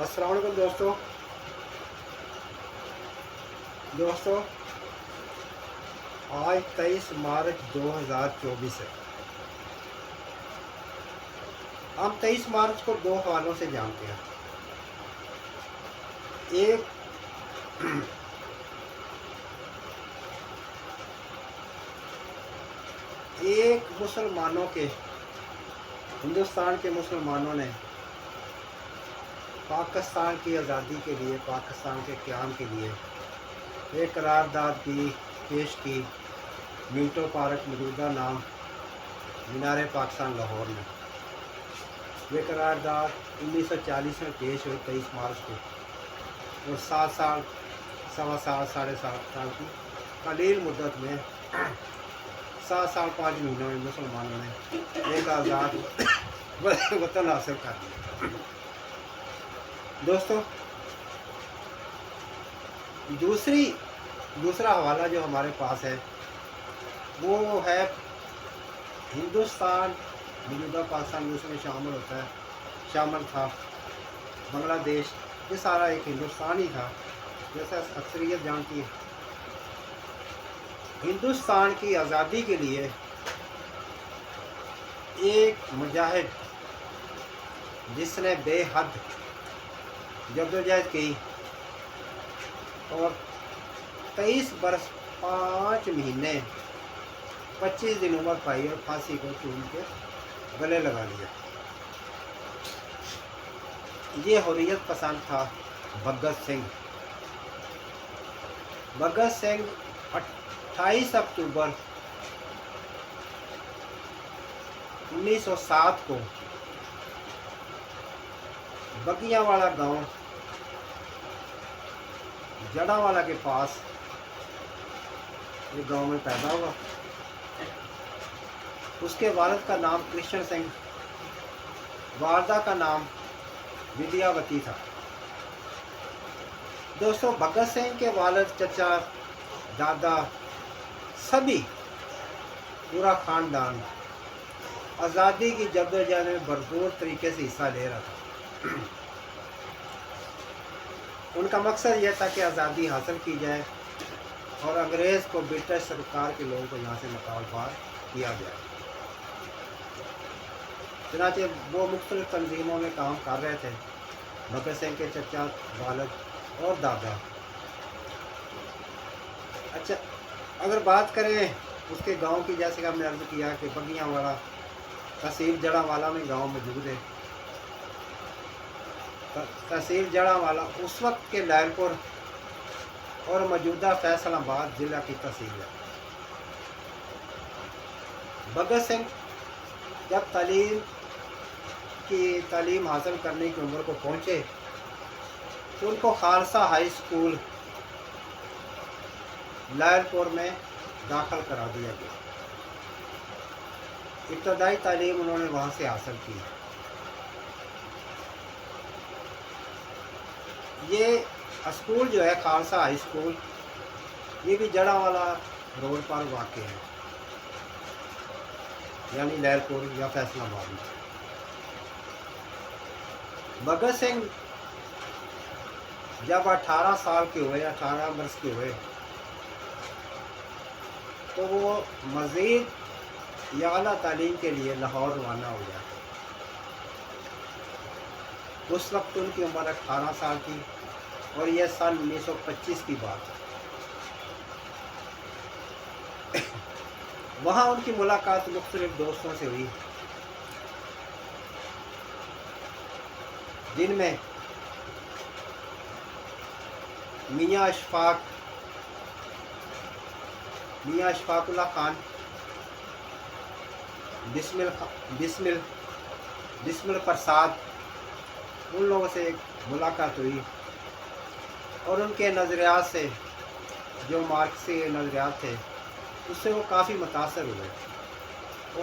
अस्सलाम वालेकुम दोस्तों आज 23 मार्च 2024 है। हम 23 मार्च को दो हवालों से जानते हैं। एक मुसलमानों के हिंदुस्तान के मुसलमानों ने पाकिस्तान की आज़ादी के लिए, पाकिस्तान के क़याम के लिए एक करारदाद की पेश की मिंटो पार्क मौजूदा नाम मीनार पाकिस्तान लाहौर में। ये करारदाद 1940 में पेश हुई 23 मार्च को, और 7 साल, सवा साल, 7.5 साल की कलील मुद्दत में 7 साल 5 महीनों में मुसलमानों ने एक आज़ाद वतन हासिल कर लिया। दोस्तों, दूसरा हवाला जो हमारे पास है वो है हिंदुस्तान मौजूदा पाकिस्तान उसमें शामिल था बांग्लादेश। ये सारा एक हिंदुस्तान ही था। जैसा अक्सरियत जानती है, हिंदुस्तान की आज़ादी के लिए एक मुजाहिद जिसने बेहद जद्दोजहद की और 23 बरस 5 महीने 25 दिन उम्र पाई और फांसी को चूम के गले लगा लिया। ये हुर्रियत पसंद था भगत सिंह। 28 अक्टूबर 1907 को बगियावाला गांव जड़ावाला के पास ये गांव में पैदा हुआ। उसके वालिद का नाम कृष्ण सिंह, वालदा का नाम विद्यावती था। दोस्तों, भगत सिंह के वालिद, चचा, दादा, सभी पूरा खानदान आज़ादी की जद्दोजहद में भरपूर तरीके से हिस्सा ले रहा था। उनका मकसद यह था कि आज़ादी हासिल की जाए और अंग्रेज़ को, ब्रिटिश सरकार के लोगों को यहाँ से निकाल पार किया जाए। चुनांचे वो मुख्तलिफ तंजीमों में काम कर रहे थे, भगत सिंह के चचा, वालिद और दादा। अच्छा, अगर बात करें उसके गांव की, जैसे कि हमने अर्ज़ किया कि बगियावाला तहसील जड़ावाला में गांव मौजूद है। तहसील जड़ावाला उस वक्त के लैलपुर और मौजूदा फैसलाबाद ज़िला की तहसील है। भगत सिंह जब तालीम हासिल करने की उम्र को पहुँचे तो उनको खालसा हाई स्कूल लैलपुर में दाखिल करा दिया गया। इब्तदाई तालीम उन्होंने वहाँ से हासिल की। ये स्कूल जो है खालसा हाई स्कूल, ये भी जड़ावाला रोड पर वाक़ई है, यानी लैलपुर या फैसलाबाद में। भगत सिंह जब 18 साल के हुए, 18 वर्ष के हुए, तो वो मज़ीद या आला तालीम के लिए लाहौर रवाना हो गया। उस वक्त उनकी उम्र 18 साल थी और यह सन 1925 की बात है। वहाँ उनकी मुलाकात मुख्तलिफ दोस्तों से हुई, जिनमें मियाँ अशफाकुल्लाह खान, बिस्मिल प्रसाद, उन लोगों से एक मुलाकात हुई और उनके नज़रियात से, जो मार्क्सी नज़रियात थे, उससे वो काफ़ी मुतासर हुए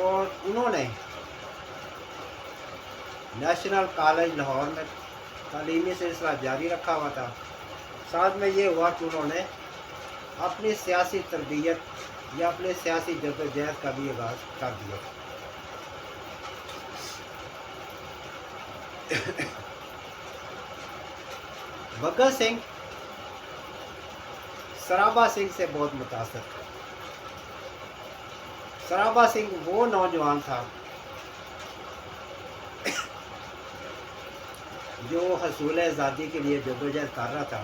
और उन्होंने नेशनल कॉलेज लाहौर में तालीमी सिलसिला जारी रखा हुआ था। साथ में ये हुआ कि उन्होंने अपनी सियासी तरबियत या अपने सियासी जद्दोजहद का भी आगाज़ कर दिया। भगत सिंह सराबा सिंह से बहुत मुतासर थे। सराबा सिंह वो नौजवान था जो हसूल आज़ादी के लिए जदोजहद कर रहा था,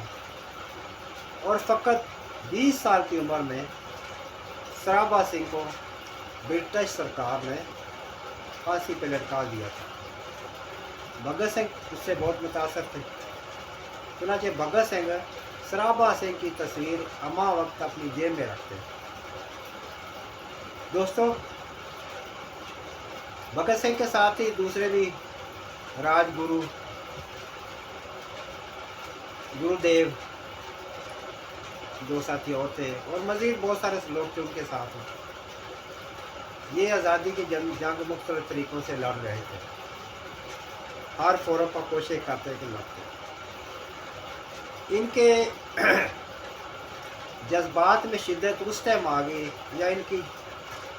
और फ़कत 20 साल की उम्र में सराबा सिंह को ब्रिटिश सरकार ने फांसी पर लटका दिया था। भगत सिंह उससे बहुत मुतासर थे। चुनांचे भगत सिंह सराबा सिंह की तस्वीर अमा वक्त अपनी जेब में रखते। दोस्तों, भगत सिंह के साथ ही दूसरे भी राजगुरु, गुरुदेव, दो साथी और थे, और मज़ीद बहुत सारे लोग थे उनके साथ। ये आज़ादी की जंग मुख्तलिफ तरीक़ों से लड़ रहे थे, हर फोरम पर कोशिश करते कि लड़ते। इनके जज्बात में शिद्दत उस टाइम आ गई, या इनकी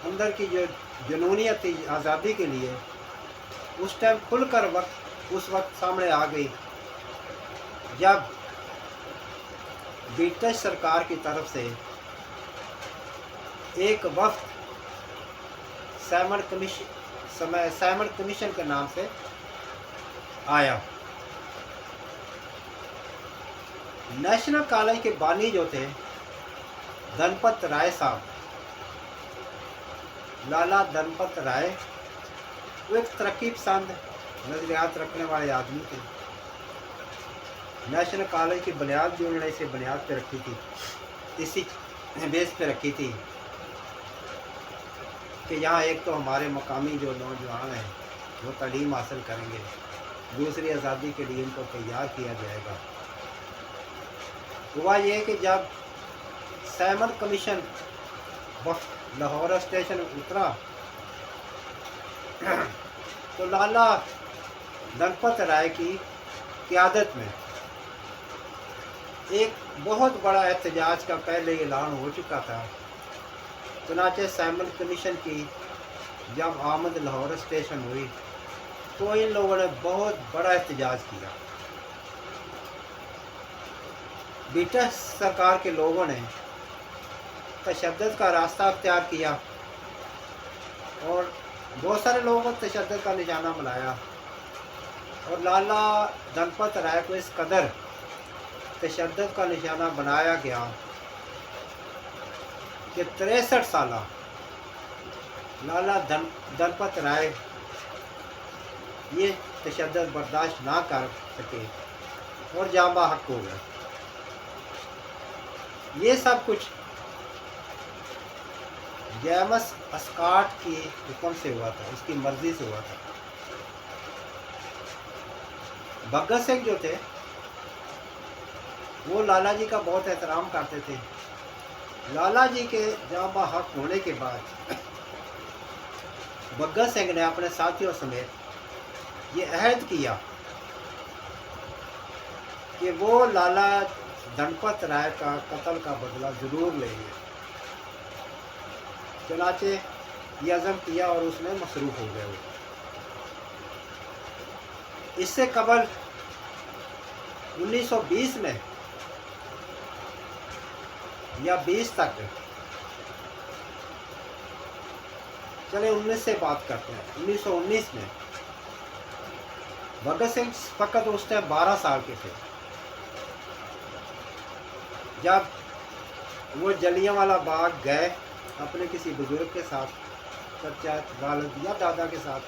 अंदर की जो जुनूनियत थी आज़ादी के लिए, उस टाइम खुलकर उस वक्त सामने आ गई जब ब्रिटिश सरकार की तरफ से एक वक्त साइमन कमीशन के नाम से आया। नेशनल कॉलेज के बानी जो थे धनपत राय साहब, लाला धनपत राय, वो एक तरक्की पसंद नज़रियात रखने वाले आदमी थे। नेशनल कॉलेज की बुनियाद भी उन्होंने इसे बुनियाद पे रखी थी, इसी बेस पे रखी थी कि यहाँ एक तो हमारे मकामी जो नौजवान हैं वो तालीम हासिल करेंगे, दूसरी आज़ादी के लिए इनको तैयार किया जाएगा। हुआ ये कि जब साइमन कमीशन लाहौर स्टेशन उतरा तो लाला धनपत राय की क़यादत में एक बहुत बड़ा एहतजाज का पहले ऐलान हो चुका था। चुनांचे साइमन कमीशन की जब आमद लाहौर स्टेशन हुई तो इन लोगों ने बहुत बड़ा एहतजाज किया। ब्रिटिश सरकार के लोगों ने तशद्दुद का रास्ता अख्तियार किया और बहुत सारे लोगों को तशद्दुद का निशाना बनाया, और लाला धनपत राय को इस कदर तशद्दुद का निशाना बनाया गया कि 63 साल लाला धनपत राय ये तशद्दुद बर्दाश्त ना कर सके और जामा हक हो गए। ये सब कुछ जेम्स अस्कॉट की हुक्म से हुआ था, उसकी मर्जी से हुआ था। भगत सिंह जो थे वो लाला जी का बहुत एहतराम करते थे। लाला जी के जामा हक होने के बाद भगत सिंह ने अपने साथियों समेत ये अहद किया कि वो लाला धनपत राय का कत्ल का बदला ज़रूर लेंगे। चुनांचे ये अज़म किया और उसमें मसरूफ़ हो गए वो। इससे कबल 1920 में या 20 तक, चले 19 से बात करते हैं, 1919 में भगत सिंह फ़कत उस टाइम 12 साल के थे जब वो जलियांवाला बाग गए अपने किसी बुज़ुर्ग के साथ, चाचा, वालिद या दादा के साथ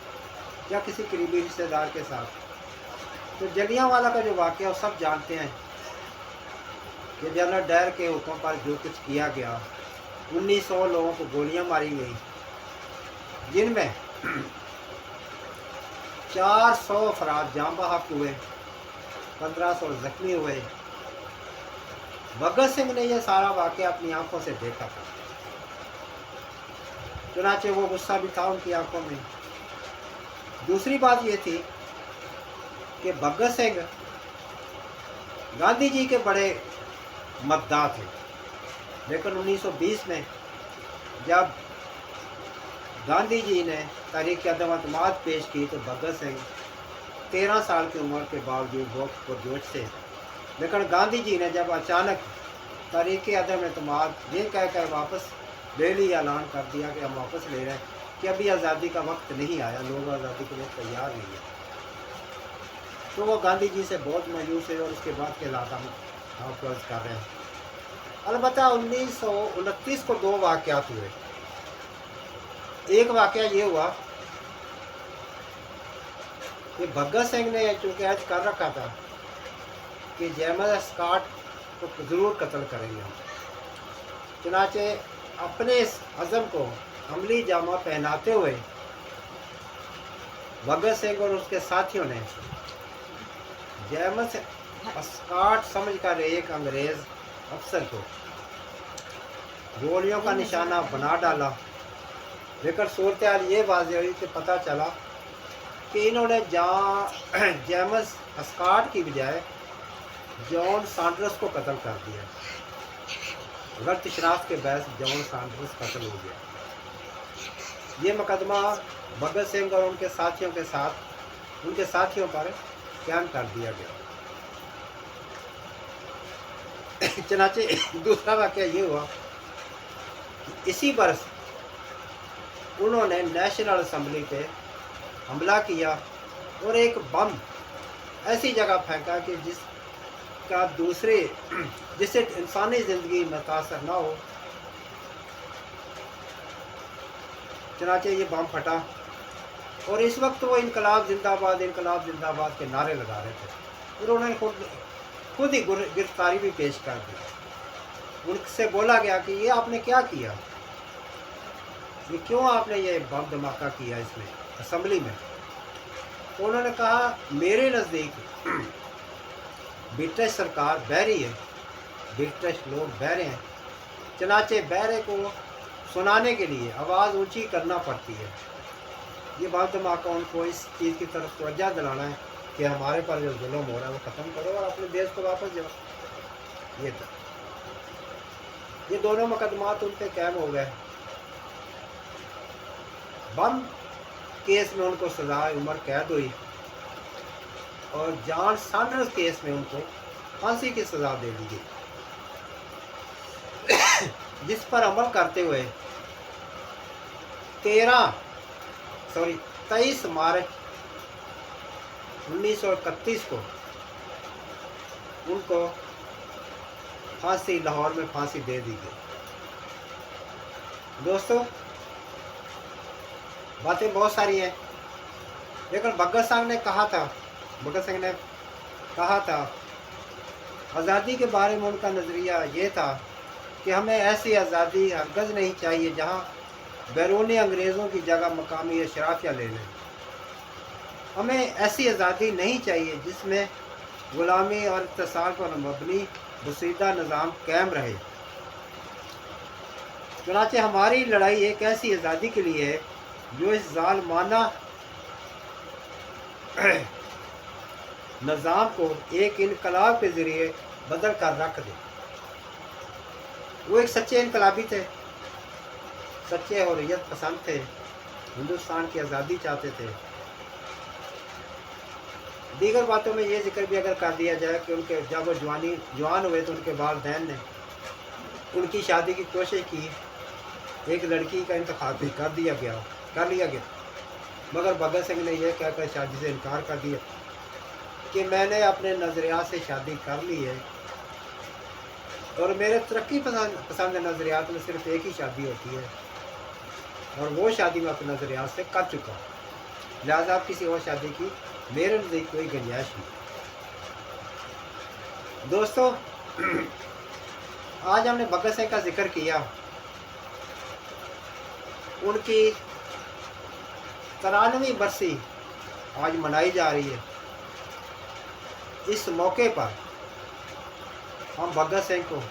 या किसी करीबी रिश्तेदार के साथ। तो जलियांवाला का जो वाक़या सब जानते हैं कि जनरल डायर के हुक्म पर जो कुछ किया गया, 1900 लोगों को गोलियां मारी गई, जिनमें 400 अफराद जाँ बहक हुए, 1500 ज़ख्मी हुए। भगत सिंह ने यह सारा वाक़या अपनी आंखों से देखा था। चुनांचे वो गुस्सा भी था उनकी आंखों में। दूसरी बात ये थी कि भगत सिंह गांधी जी के बड़े मद्दाह थे, लेकिन 1920 में जब गांधी जी ने तहरीक अदम अतमाद पेश की तो भगत सिंह 13 साल की उम्र के बावजूद बहुत पुरजोश से लेकिन गांधी जी ने जब अचानक तारीख अदम एतमाद ये कह कर वापस ले लिया, ऐलान कर दिया कि हम वापस ले रहे हैं कि अभी आज़ादी का वक्त नहीं आया, लोग आज़ादी के लिए तैयार नहीं है, तो वो गांधी जी से बहुत मायूस है और उसके बाद के हालात हम आपको अर्ज कर रहे हैं। अलबत्ता 1929 को दो वाक़यात हुए। एक वाक़या ये हुआ कि भगत सिंह ने चूँकि ऐद कर रखा था कि जेम्स स्कॉट को ज़रूर कत्ल करेंगे हम, चुनाचे अपने इस अज़म को अमली जामा पहनाते हुए भगत सिंह और उसके साथियों ने जेम्स स्कॉट समझकर एक अंग्रेज़ अफसर को गोलियों का निशाना बना डाला। लेकिन सूरत हाल ये वाज़ेह हुई कि पता चला कि इन्होंने जेम्स स्कॉट की बजाय जॉन सैंडर्स को कत्ल कर दिया। गलत शनाख्त के बहस जॉन सैंडर्स कत्ल हो गया। ये मुकदमा भगत सिंह और उनके साथियों पर कायम कर दिया गया। चनाचे दूसरा वाक़या ये हुआ कि इसी बरस उन्होंने नेशनल असम्बली पे हमला किया और एक बम ऐसी जगह फेंका कि जिससे इंसानी ज़िंदगी मुतासर ना हो। चनाचे ये बम फटा और इस वक्त वो इनकलाब जिंदाबाद के नारे लगा रहे थे। और उन्होंने खुद ही गिरफ्तारी भी पेश कर दी। उनसे बोला गया कि ये आपने क्या किया, ये क्यों आपने ये बम धमाका किया इसमें असम्बली में। तो उन्होंने कहा मेरे नज़दीक ब्रिटिश सरकार बहरी है, ब्रिटिश लोग बहरे हैं, चनाचे बहरे को सुनाने के लिए आवाज़ ऊंची करना पड़ती है। ये बम धमाका उनको इस चीज़ की तरफ तवज्जो दिलाना है कि हमारे पर जो जुल्म हो रहा है वो ख़त्म करो और अपने देश को वापस जाओ। ये दोनों मुकदमात उन पर कायम हो गए। बम केस में उनको सज़ाए उम्र कैद हुई और जॉन सैंडर्स केस में उनको फांसी की सज़ा दे दी गई, जिस पर अमल करते हुए 23 मार्च 1931 को उनको लाहौर में फांसी दे दी गई। दोस्तों बातें बहुत सारी हैं, लेकिन भगत सिंह ने कहा था आज़ादी के बारे में उनका नज़रिया ये था कि हमें ऐसी आज़ादी हरगज़ नहीं चाहिए जहाँ बैरूनी अंग्रेज़ों की जगह मकामी अशराफिया ले लें। हमें ऐसी आज़ादी नहीं चाहिए जिसमें ग़ुलामी और इत्तेसाल पर मबनी बसीदा निज़ाम कायम रहे। चुनांचे हमारी लड़ाई एक ऐसी आज़ादी के लिए है जो इस ज़ालिमाना निज़ाम को एक इनकलाब के ज़रिए बदल कर रख दे। वो एक सच्चे इनकलाबी थे, सच्चे हुर्रियत पसंद थे, हिंदुस्तान की आज़ादी चाहते थे। दीगर बातों में ये जिक्र भी अगर कर दिया जाए कि उनके जब वो जवान हुए तो उनके वालिदैन ने उनकी शादी की कोशिश की, एक लड़की का इंतखाब भी कर लिया गया, मगर भगत सिंह ने यह कहकर शादी से इनकार कर दिया कि मैंने अपने नज़रियात से शादी कर ली है और मेरे तरक्की पसंद नज़रियात में सिर्फ एक ही शादी होती है और वो शादी मैं अपने नज़रियात से कर चुका हूँ, लिहाजा आप किसी और शादी की मेरे नज़दीक कोई गुंजाइश नहीं। दोस्तों आज हमने भगत सिंह का जिक्र किया, उनकी 93वीं बरसी आज मनाई जा रही है। इस मौके पर हम भगत सिंह को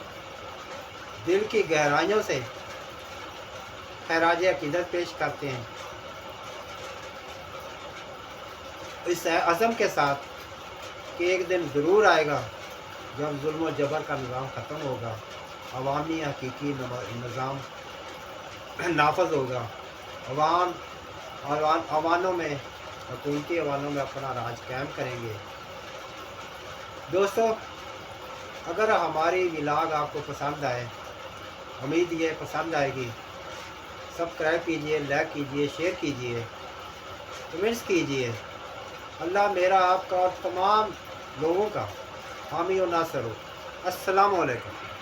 दिल की गहराइयों से खैराज अकीदत पेश करते हैं, इस अज़म के साथ कि एक दिन ज़रूर आएगा जब जुल्म व जबर का निज़ाम ख़त्म होगा, अवामी हकीकी निज़ाम नाफज होगा, अवानों में हुकूमती अवानों में अपना राज कायम करेंगे। दोस्तों اگر ہماری ولاگ آپ کو پسند آئے، امید یہ پسند آئے گی، سبسکرائب کیجئے، لائک کیجئے، شیئر کیجئے، کمنٹس کیجئے۔ اللہ میرا آپ کا اور تمام لوگوں کا حامی و ناصر ہو۔ السلام علیکم۔